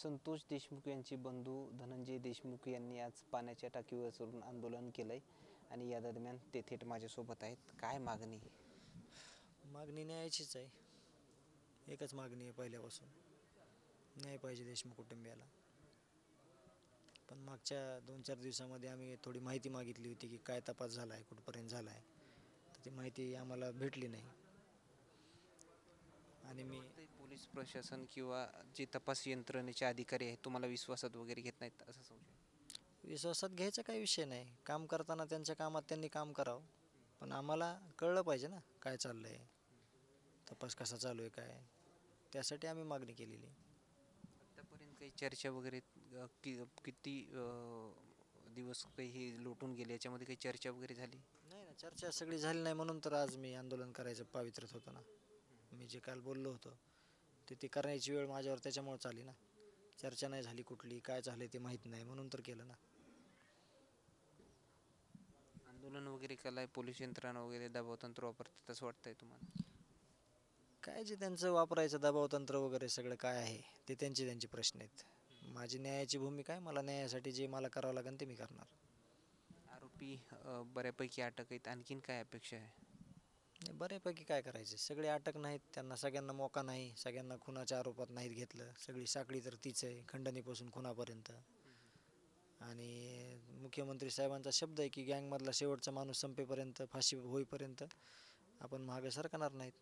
संतोष देशमुख यांचे बंधू धनंजय देशमुख यांनी आज पाण्याच्या टाकीवर चढून आंदोलन केलंय आणि या दरम्यान ते थेट माझ्यासोबत आहेत. काय मागणी? मागणी न्यायाचीच आहे. एकच मागणी आहे पहिल्यापासून, न्याय पाहिजे देशमुख कुटुंबियाला. पण मागच्या 2-4 दिवसामध्ये आम्ही थोडी माहिती मागितली होती की काय तपास झाला आहे, कुठपर्यंत झाला आहे, तर ती माहिती आम्हाला भेटली नाही. आणि मी पोलीस प्रशासन किंवा जे तपास यंत्रणेचे अधिकारी आहेत तुम्हाला विश्वासात वगैरे घेत नाहीत असं संशय? विश्वासात घ्यायचा काही विषय नाही. काम करताना त्यांच्या कामात त्यांनी काम करावं, पण आम्हाला कळलं पाहिजे ना काय चाललं आहे, तपास कसा चालू आहे काय, त्यासाठी आम्ही मागणी केलेली. आतापर्यंत काही चर्चा वगैरे किती दिवस काही हे लोटून गेले याच्यामध्ये काही चर्चा वगैरे झाली? नाही ना, चर्चा सगळी झाली नाही म्हणून तर आज मी आंदोलन करायचं पावित्र्यात होतं ना. मी जे काल बोललो होतो ते करण्याची वेळ माझ्यावर त्याच्यामुळेच आली ना. चर्चा नाही झाली कुठली, काय झालं ते माहीत नाही म्हणून तर केलं ना. आंदोलन वगैरे केलंय, पोलीस यंत्रणा वगैरे दबावतंत्र वापरतात असं वाटतंय तुम्हाला? काय जे त्यांचं वापरायचं दबावतंत्र वगैरे सगळं काय आहे ते त्यांचे प्रश्न आहेत. माझी न्यायाची भूमिका आहे. मला न्यायासाठी जे मला करावं लागेल ते मी करणार. आरोपी बऱ्यापैकी अटक आहेत, आणखीन काय अपेक्षा आहे? नाही, बऱ्यापैकी काय करायचे, सगळे अटक नाहीत, त्यांना सगळ्यांना मोका नाही, सगळ्यांना खुनाच्या आरोपात नाहीत घेतलं. सगळी साखळी तर तीच आहे, खंडणीपासून खुनापर्यंत. आणि मुख्यमंत्री साहेबांचा शब्द आहे की गँगमधला शेवटचा माणूस संपेपर्यंत, फाशी होईपर्यंत आपण मागे सरकणार नाहीत,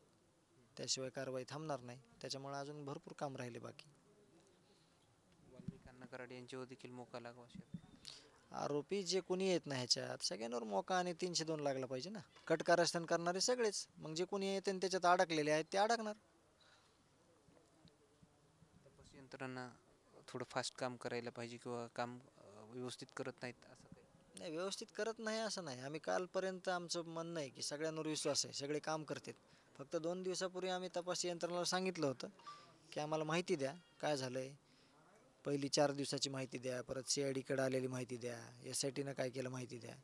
त्याशिवाय कारवाई थांबणार नाही. त्याच्यामुळे अजून भरपूर काम राहिले बाकी. वाल्मिकांना कराड यांच्यावर देखील मोका लागवा असेल? आरोपी जे कोणी येत नाही ह्याच्यात सगळ्यांवर मोका आणि 302 लागला पाहिजे ना. कट कारस्थान करणारे सगळेच, मग जे कोणी येते आणि त्याच्यात अडकलेले आहेत ते अडकणार. तपास यंत्रणा थोडं फास्ट काम करायला पाहिजे किंवा काम व्यवस्थित करत नाहीत असं काही? नाही, व्यवस्थित करत नाही असं नाही. आम्ही कालपर्यंत आमचं म्हणणं आहे की सगळ्यांवर विश्वास आहे, सगळे काम करतात. फक्त 2 दिवसापूर्वी आम्ही तपास यंत्रणाला सांगितलं होतं की आम्हाला माहिती द्या काय झालं आहे. पहिली 4 दिवसाची माहिती द्या, परत CIDकडे आलेली माहिती द्या, SITनं काय केलं माहिती द्या.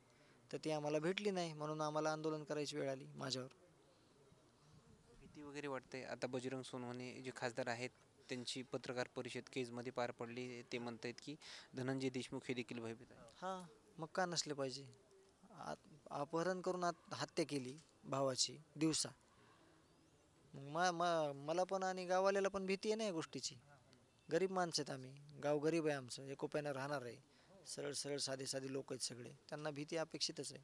तर ती आम्हाला भेटली नाही म्हणून आम्हाला आंदोलन करायची वेळ आली माझ्यावर. भीती वगैरे वाटते? आता बजरंग सोनवणे जे खासदार आहेत त्यांची पत्रकार परिषद केजमध्ये पार पडली, ते म्हणत आहेत की धनंजय देशमुख हे देखील भयभीत आहे. हां, मग का नसले पाहिजे. अपहरण करून हत्या केली भावाची दिवसा. मग मला पण आणि गाववाल्याला पण भीती आहे ना या गोष्टीची. गरीब माणसं आहेत आम्ही, गाव गरीब आहे आमचं, एकोप्यानं राहणार आहे. सरळ सरळ साधे साधे लोक आहेत सगळे, त्यांना भीती अपेक्षितच आहे.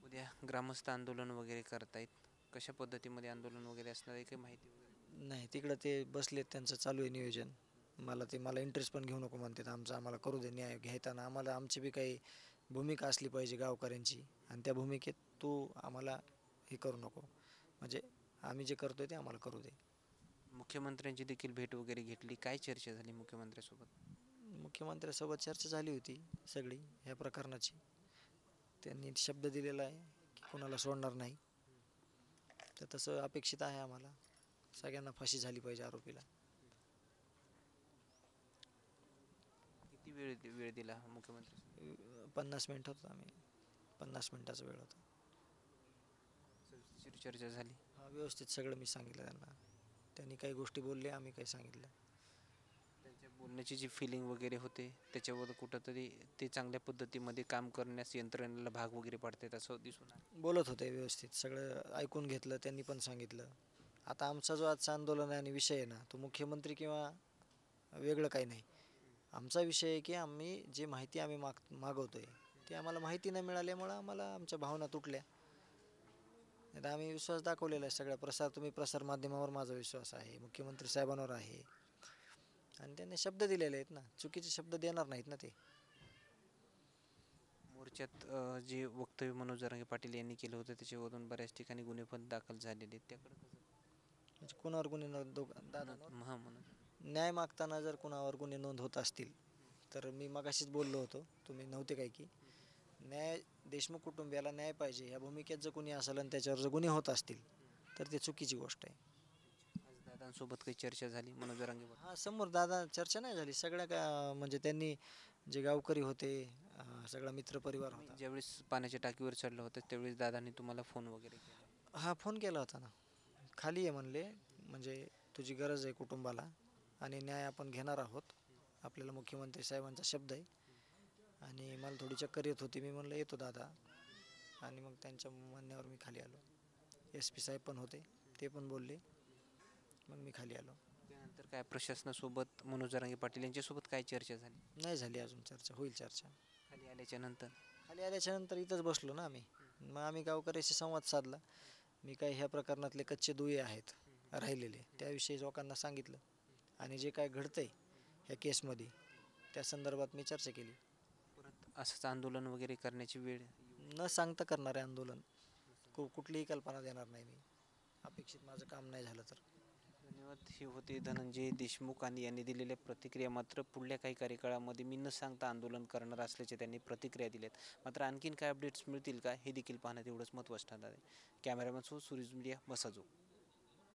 उद्या ग्रामस्थ आंदोलन वगैरे करतायत, कशा पद्धतीमध्ये आंदोलन वगैरे असणार आहे काही माहिती वगैरे? नाही, तिकडं ते बसलेत, त्यांचं चालू आहे नियोजन. मला इंटरेस्ट पण घेऊ नको म्हणतात. आम्हाला करू दे न्याय घेताना. आम्हाला आमची बी काही भूमिका असली पाहिजे गावकऱ्यांची, आणि त्या भूमिकेत तू आम्हाला हे करू नको. म्हणजे आम्ही जे करतोय ते आम्हाला करू दे. मुख्यमंत्र्यांची देखील भेट वगैरे घेतली, काय चर्चा झाली मुख्यमंत्र्यांसोबत? मुख्यमंत्र्यांसोबत चर्चा झाली होती सगळी ह्या प्रकरणाची. त्यांनी शब्द दिलेला आहे की कोणाला सोडणार नाही. तर तसं अपेक्षित आहे आम्हाला. सगळ्यांना फाशी झाली पाहिजे आरोपीला. किती वेळ वेळ दिला मुख्यमंत्री? 50 मिनिट होतो आम्ही, 50 मिनिटाचा वेळ होता. चर्चा झाली? हा, व्यवस्थित सगळं मी सांगितलं त्यांना. त्यांनी काही गोष्टी बोलले, आम्ही काही सांगितलं. त्यांच्या बोलण्याची जी फिलिंग वगैरे होते त्याच्यावर कुठंतरी ते चांगल्या पद्धतीमध्ये काम करण्यास यंत्रणेला भाग वगैरे पडतात असं दिसून आलं. बोलत होते व्यवस्थित, सगळं ऐकून घेतलं, त्यांनी पण सांगितलं. आता आमचा जो आजचा आंदोलन आहे आणि विषय आहे ना, तो मुख्यमंत्री किंवा वेगळं काही नाही. आमचा विषय आहे की आम्ही जे माहिती आम्ही मागवतोय ती आम्हाला माहिती न मिळाल्यामुळं आम्हाला आमच्या भावना तुटल्या. आता आम्ही विश्वास दाखवलेला आहे सगळ्या तुम्ही प्रसार माध्यमावर माझा विश्वास आहे, मुख्यमंत्री साहेबांवर आहे. आणि त्यांनी शब्द दिलेले आहेत ना, चुकीचे शब्द देणार नाहीत ना ते. मोर्चात जे वक्तव्य मनोज जरांगे पाटील यांनी केलं होतं त्याच्यावरून बऱ्याच ठिकाणी गुन्हे पण दाखल झालेले आहेत, त्याकडे कसं? म्हणजे कुणावर गुन्हे मनोज न्याय मागताना जर कुणावर गुन्हे नोंद होत असतील तर मी मगाशीच बोललो होतो, तुम्ही नव्हते काय, की देशमुख कुटुंबियाला न्याय पाहिजे ह्या भूमिकेत जर कोणी असेल आणि त्याच्यावर जर गुन्हे होत असतील तर ते चुकीची गोष्ट आहे. आज दादांसोबत काही चर्चा झाली मनोज जरांगे पाटील? हां, समोर दादा चर्चा नाही झाली. सगळ्या का म्हणजे त्यांनी जे गावकरी होते, सगळा मित्रपरिवार होता. ज्यावेळेस पाण्याच्या टाकीवर चढलं होतं त्यावेळेस दादांनी तुम्हाला फोन वगैरे केला? हा, फोन केला होता ना. खाली आहे म्हणले, म्हणजे तुझी गरज आहे कुटुंबाला आणि न्याय आपण घेणार आहोत. आपल्याला मुख्यमंत्री साहेबांचा शब्द आहे. आणि मला थोडी चक्कर येत होती. मी म्हणलं येतो दादा, आणि मग त्यांच्या म्हणण्यावर मी खाली आलो. SP साहेब पण होते, ते पण बोलले, मग मी खाली आलो. त्यानंतर काय प्रशासनासोबत मनोज जरांगे पाटील यांच्यासोबत काय चर्चा झाली नाही झाली अजून चर्चा, होईल चर्चा. खाली आल्याच्या नंतर? खाली आल्याच्या नंतर इथंच बसलो ना आम्ही. मग आम्ही गावकऱ्याशी संवाद साधला. मी काही ह्या प्रकरणातले कच्चे दुवे आहेत राहिलेले, त्याविषयी लोकांना सांगितलं, आणि जे काय घडतंय ह्या केसमध्ये त्या संदर्भात मी चर्चा केली. परत असंच आंदोलन वगैरे करण्याची वेळ? न सांगता करणारे आंदोलन, कुठलीही कल्पना देणार नाही मी, अपेक्षित माझं काम नाही झालं तर. धन्यवाद. हे होते धनंजय देशमुख आणि यांनी दिलेल्या प्रतिक्रिया. मात्र पुढल्या काही कार्यकाळामध्ये मी न सांगता आंदोलन करणार असल्याचे त्यांनी प्रतिक्रिया दिल्यात. मात्र आणखीन काय अपडेट्स मिळतील का हे देखील पाहण्यात एवढंच महत्त्वाचं ठरणार आहे. कॅमेरामॅन सो सुरेश मीडिया, बसाजो.